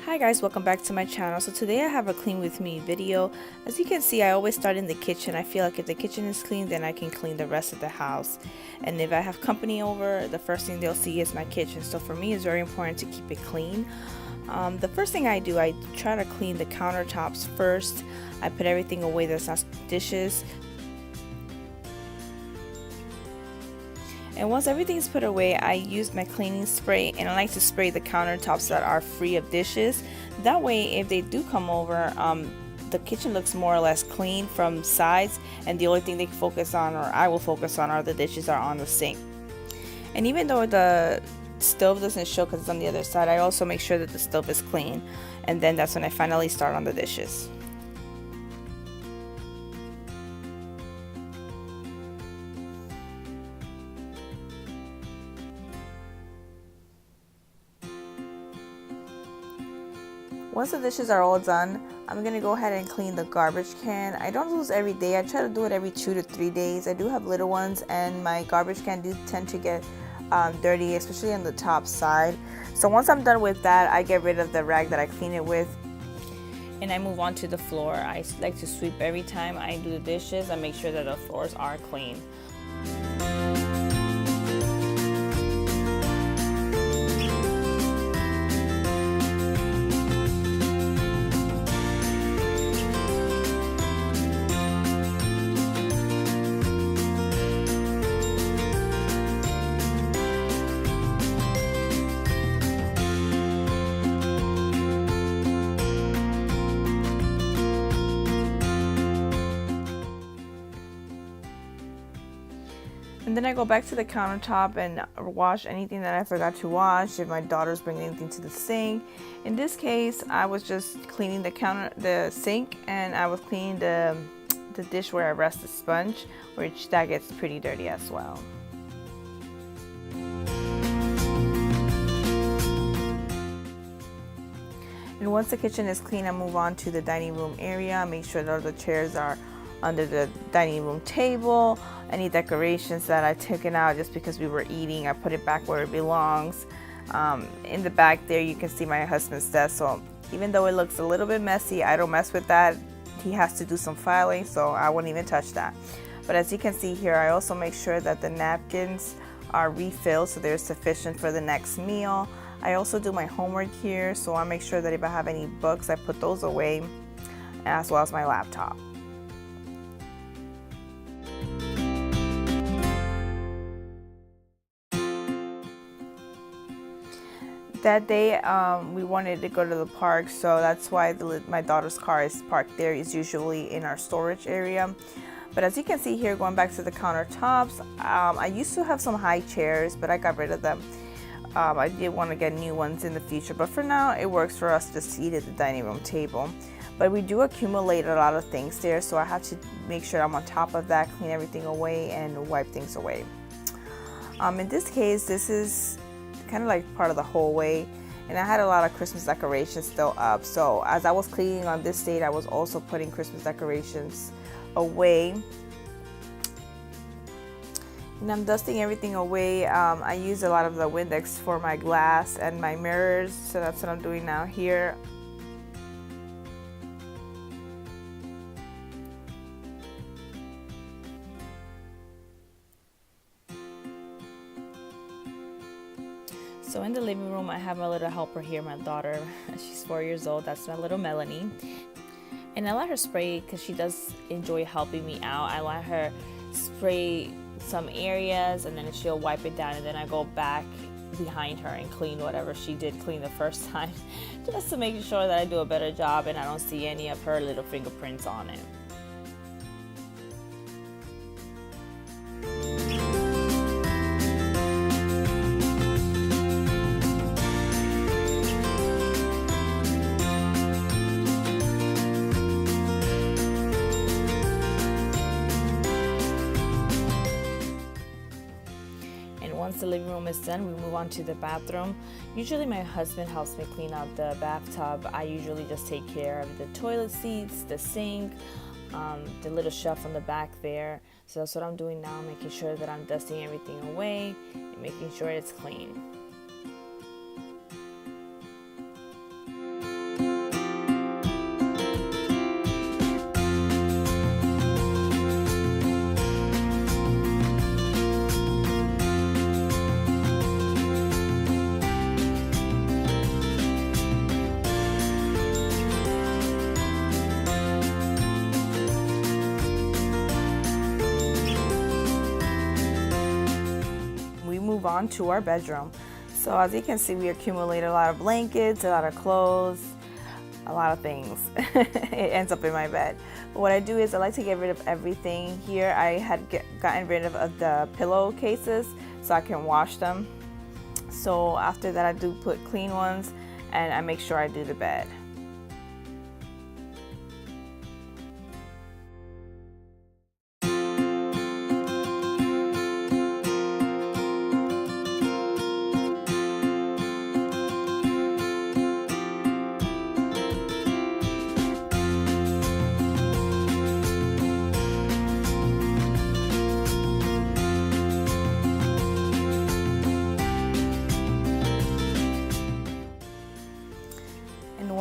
Hi guys, welcome back to my channel. So today I have a clean with me video. As you can see, I always start in the kitchen. I feel like if the kitchen is clean, then I can clean the rest of the house. And if I have company over, the first thing they'll see is my kitchen. So for me, it's very important to keep it clean. The first thing I do, I try to clean the countertops first. I put everything away that's not dishes. And once everything's put away, I use my cleaning spray, and I like to spray the countertops that are free of dishes. That way, if they do come over, the kitchen looks more or less clean from sides, and the only thing they focus on, or I will focus on, are the dishes are on the sink. And even though the stove doesn't show because it's on the other side, I also make sure that the stove is clean, and then that's when I finally start on the dishes. Once the dishes are all done, I'm gonna go ahead and clean the garbage can. I don't do this every day. I try to do it every 2 to 3 days. I do have little ones, and my garbage can do tend to get dirty, especially on the top side. So once I'm done with that, I get rid of the rag that I clean it with, and I move on to the floor. I like to sweep every time I do the dishes. I make sure that the floors are clean. And then I go back to the countertop and wash anything that I forgot to wash. If my daughter's bringing anything to the sink. In this case, I was just cleaning the sink, and I was cleaning the dish where I rest the sponge, which that gets pretty dirty as well. And once the kitchen is clean, I move on to the dining room area. Make sure that all the chairs are under the dining room table. Any decorations that I've taken out just because we were eating, I put it back where it belongs. In the back there, you can see my husband's desk. So even though it looks a little bit messy, I don't mess with that. He has to do some filing, so I won't even touch that. But as you can see here, I also make sure that the napkins are refilled so they're sufficient for the next meal. I also do my homework here, so I make sure that if I have any books, I put those away, as well as my laptop. That day, we wanted to go to the park, so that's why my daughter's car is parked there. It's usually in our storage area. But as you can see here, going back to the countertops, I used to have some high chairs, but I got rid of them. I did want to get new ones in the future, but for now, it works for us just to eat at the dining room table. But we do accumulate a lot of things there, so I have to make sure I'm on top of that, clean everything away, and wipe things away. In this case, this is kind of like part of the hallway, and I had a lot of Christmas decorations still up. So as I was cleaning on this date, I was also putting Christmas decorations away. And I'm dusting everything away. I use a lot of the Windex for my glass and my mirrors, so that's what I'm doing now here. So in the living room, I have my little helper here, my daughter. She's 4 years old. That's my little Melanie. And I let her spray because she does enjoy helping me out. I let her spray some areas, and then she'll wipe it down, and then I go back behind her and clean whatever she did clean the first time, just to make sure that I do a better job and I don't see any of her little fingerprints on it. Once the living room is done, we move on to the bathroom. Usually my husband helps me clean out the bathtub. I usually just take care of the toilet seats, the sink, the little shelf on the back there. So that's what I'm doing now, making sure that I'm dusting everything away and making sure it's clean. move on to our bedroom. So as you can see, we accumulated a lot of blankets, a lot of clothes, a lot of things. It ends up in my bed. But what I do is I like to get rid of everything here. I had gotten rid of the pillowcases so I can wash them. So after that, I do put clean ones, and I make sure I do the bed.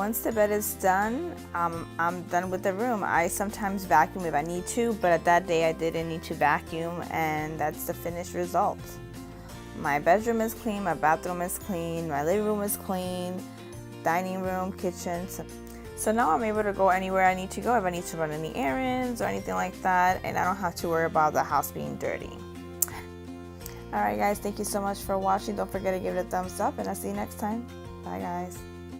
Once the bed is done, I'm done with the room. I sometimes vacuum if I need to, but that day I didn't need to vacuum, and that's the finished result. My bedroom is clean, my bathroom is clean, my living room is clean, dining room, kitchen. So now I'm able to go anywhere I need to go if I need to run any errands or anything like that, and I don't have to worry about the house being dirty. Alright guys, thank you so much for watching. Don't forget to give it a thumbs up, and I'll see you next time. Bye guys.